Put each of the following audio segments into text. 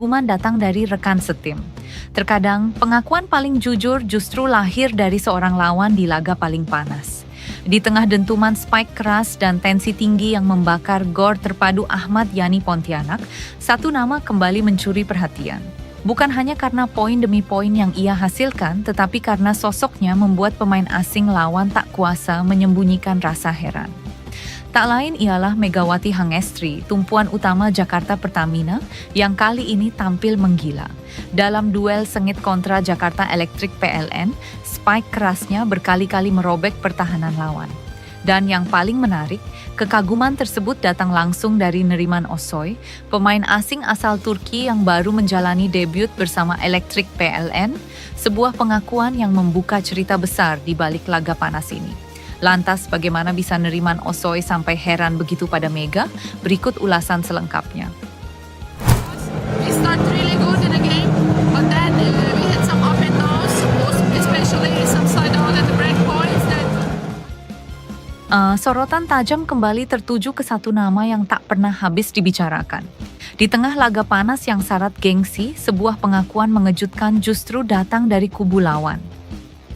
Kekaguman datang dari rekan setim. Terkadang, pengakuan paling jujur justru lahir dari seorang lawan di laga paling panas. Di tengah dentuman spike keras dan tensi tinggi yang membakar gor terpadu Ahmad Yani Pontianak, satu nama kembali mencuri perhatian. Bukan hanya karena poin demi poin yang ia hasilkan, tetapi karena sosoknya membuat pemain asing lawan tak kuasa menyembunyikan rasa heran. Tak lain ialah Megawati Hangestri, tumpuan utama Jakarta Pertamina, yang kali ini tampil menggila. Dalam duel sengit kontra Jakarta Electric PLN, spike kerasnya berkali-kali merobek pertahanan lawan. Dan yang paling menarik, kekaguman tersebut datang langsung dari Neriman Osoy, pemain asing asal Turki yang baru menjalani debut bersama Electric PLN, sebuah pengakuan yang membuka cerita besar di balik laga panas ini. Lantas bagaimana bisa Neriman Osoy sampai heran begitu pada Mega? Berikut ulasan selengkapnya. We start really good in the game, but then we had some up and downs, especially some side out at the break points that Sorotan tajam kembali tertuju ke satu nama yang tak pernah habis dibicarakan. Di tengah laga panas yang syarat gengsi, sebuah pengakuan mengejutkan justru datang dari kubu lawan.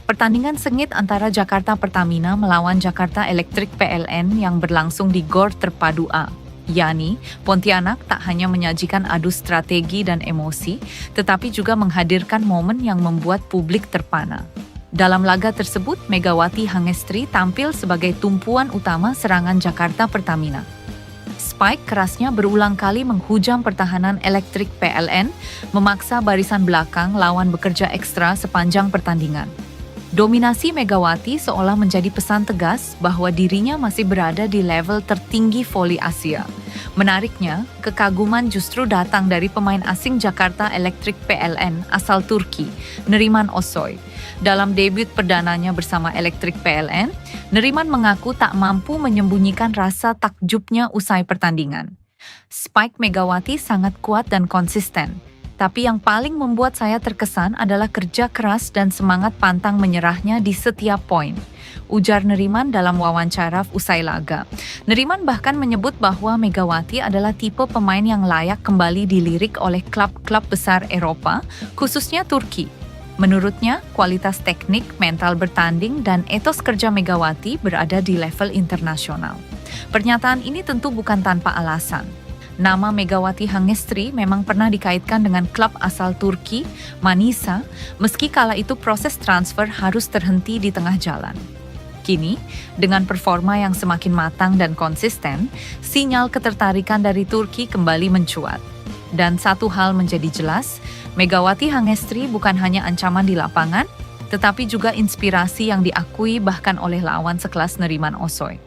Pertandingan sengit antara Jakarta Pertamina melawan Jakarta Electric PLN yang berlangsung di Gor Terpadu A, Yani Pontianak, tak hanya menyajikan adu strategi dan emosi, tetapi juga menghadirkan momen yang membuat publik terpana. Dalam laga tersebut, Megawati Hangestri tampil sebagai tumpuan utama serangan Jakarta Pertamina. Spike kerasnya berulang kali menghujam pertahanan Electric PLN, memaksa barisan belakang lawan bekerja ekstra sepanjang pertandingan. Dominasi Megawati seolah menjadi pesan tegas bahwa dirinya masih berada di level tertinggi voli Asia. Menariknya, kekaguman justru datang dari pemain asing Jakarta Electric PLN asal Turki, Neriman Osoy. Dalam debut perdananya bersama Electric PLN, Neriman mengaku tak mampu menyembunyikan rasa takjubnya usai pertandingan. Spike Megawati sangat kuat dan konsisten. Tapi yang paling membuat saya terkesan adalah kerja keras dan semangat pantang menyerahnya di setiap poin, ujar Neriman dalam wawancara usai laga. Neriman bahkan menyebut bahwa Megawati adalah tipe pemain yang layak kembali dilirik oleh klub-klub besar Eropa, khususnya Turki. Menurutnya, kualitas teknik, mental bertanding, dan etos kerja Megawati berada di level internasional. Pernyataan ini tentu bukan tanpa alasan. Nama Megawati Hangestri memang pernah dikaitkan dengan klub asal Turki, Manisa, meski kala itu proses transfer harus terhenti di tengah jalan. Kini, dengan performa yang semakin matang dan konsisten, sinyal ketertarikan dari Turki kembali mencuat. Dan satu hal menjadi jelas, Megawati Hangestri bukan hanya ancaman di lapangan, tetapi juga inspirasi yang diakui bahkan oleh lawan sekelas Neriman Osoy.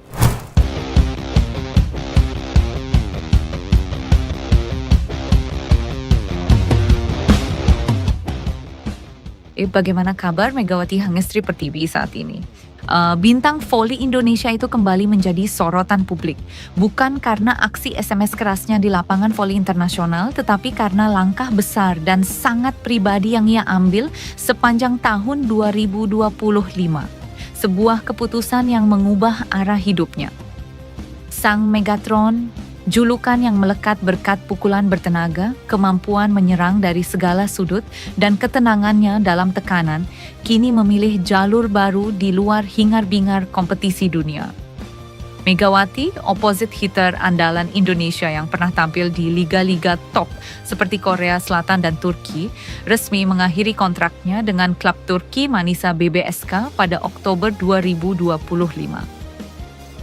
Bagaimana kabar Megawati Hangestri Pertiwi saat ini? Bintang voli Indonesia itu kembali menjadi sorotan publik. Bukan karena aksi SMS kerasnya di lapangan voli internasional, tetapi karena langkah besar dan sangat pribadi yang ia ambil sepanjang tahun 2025. Sebuah keputusan yang mengubah arah hidupnya. Sang Megatron, julukan yang melekat berkat pukulan bertenaga, kemampuan menyerang dari segala sudut, dan ketenangannya dalam tekanan, kini memilih jalur baru di luar hingar-bingar kompetisi dunia. Megawati, opposite hitter andalan Indonesia yang pernah tampil di liga-liga top seperti Korea Selatan dan Turki, resmi mengakhiri kontraknya dengan klub Turki Manisa BBSK pada Oktober 2025.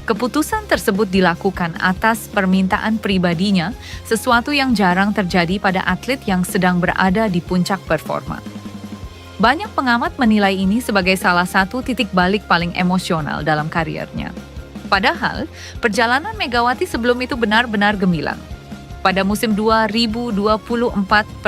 Keputusan tersebut dilakukan atas permintaan pribadinya, sesuatu yang jarang terjadi pada atlet yang sedang berada di puncak performa. Banyak pengamat menilai ini sebagai salah satu titik balik paling emosional dalam kariernya. Padahal, perjalanan Megawati sebelum itu benar-benar gemilang. Pada musim 2024-2025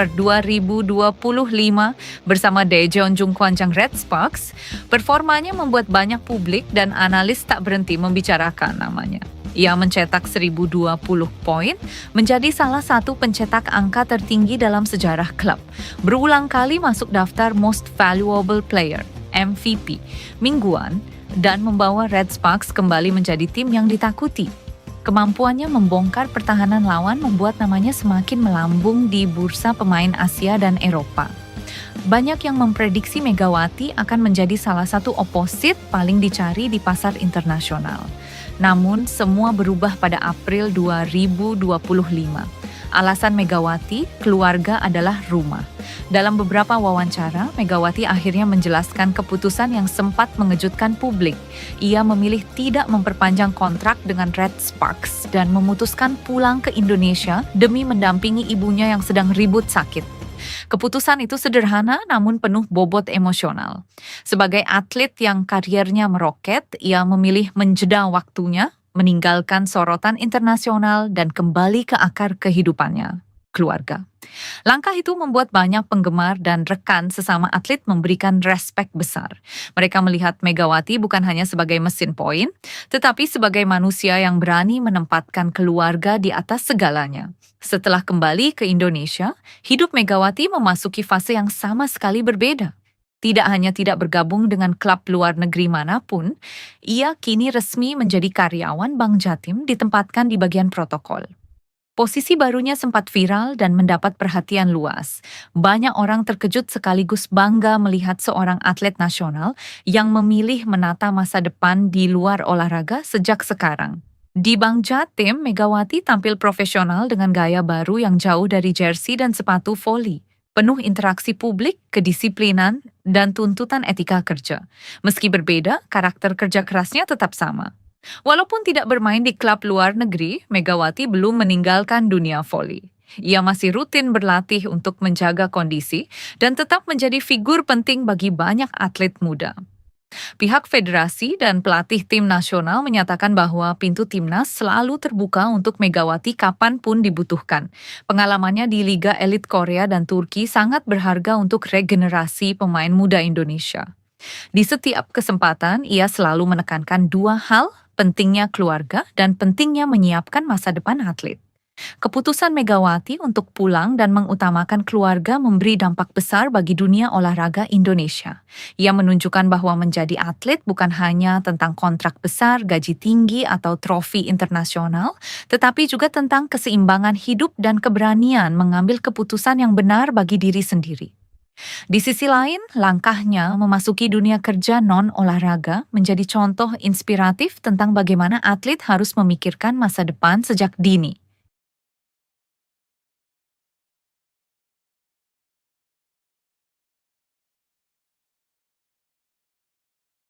bersama Daejeon Jungkwanjang Red Sparks, performanya membuat banyak publik dan analis tak berhenti membicarakan namanya. Ia mencetak 1.020 poin, menjadi salah satu pencetak angka tertinggi dalam sejarah klub. Berulang kali masuk daftar Most Valuable Player, MVP, mingguan, dan membawa Red Sparks kembali menjadi tim yang ditakuti. Kemampuannya membongkar pertahanan lawan membuat namanya semakin melambung di bursa pemain Asia dan Eropa. Banyak yang memprediksi Megawati akan menjadi salah satu oposit paling dicari di pasar internasional. Namun, semua berubah pada April 2025. Alasan Megawati, keluarga adalah rumah. Dalam beberapa wawancara, Megawati akhirnya menjelaskan keputusan yang sempat mengejutkan publik. Ia memilih tidak memperpanjang kontrak dengan Red Sparks dan memutuskan pulang ke Indonesia demi mendampingi ibunya yang sedang ribut sakit. Keputusan itu sederhana namun penuh bobot emosional. Sebagai atlet yang kariernya meroket, ia memilih menjeda waktunya, meninggalkan sorotan internasional dan kembali ke akar kehidupannya, keluarga. Langkah itu membuat banyak penggemar dan rekan sesama atlet memberikan respek besar. Mereka melihat Megawati bukan hanya sebagai mesin poin, tetapi sebagai manusia yang berani menempatkan keluarga di atas segalanya. Setelah kembali ke Indonesia, hidup Megawati memasuki fase yang sama sekali berbeda. Tidak hanya tidak bergabung dengan klub luar negeri manapun, ia kini resmi menjadi karyawan Bank Jatim ditempatkan di bagian protokol. Posisi barunya sempat viral dan mendapat perhatian luas. Banyak orang terkejut sekaligus bangga melihat seorang atlet nasional yang memilih menata masa depan di luar olahraga sejak sekarang. Di Bank Jatim, Megawati tampil profesional dengan gaya baru yang jauh dari jersey dan sepatu voli. Penuh interaksi publik, kedisiplinan, dan tuntutan etika kerja. Meski berbeda, karakter kerja kerasnya tetap sama. Walaupun tidak bermain di klub luar negeri, Megawati belum meninggalkan dunia voli. Ia masih rutin berlatih untuk menjaga kondisi dan tetap menjadi figur penting bagi banyak atlet muda. Pihak federasi dan pelatih tim nasional menyatakan bahwa pintu timnas selalu terbuka untuk Megawati kapanpun dibutuhkan. Pengalamannya di Liga Elit Korea dan Turki sangat berharga untuk regenerasi pemain muda Indonesia. Di setiap kesempatan, ia selalu menekankan dua hal, pentingnya keluarga dan pentingnya menyiapkan masa depan atlet. Keputusan Megawati untuk pulang dan mengutamakan keluarga memberi dampak besar bagi dunia olahraga Indonesia. Ia menunjukkan bahwa menjadi atlet bukan hanya tentang kontrak besar, gaji tinggi, atau trofi internasional, tetapi juga tentang keseimbangan hidup dan keberanian mengambil keputusan yang benar bagi diri sendiri. Di sisi lain, langkahnya memasuki dunia kerja non-olahraga menjadi contoh inspiratif tentang bagaimana atlet harus memikirkan masa depan sejak dini.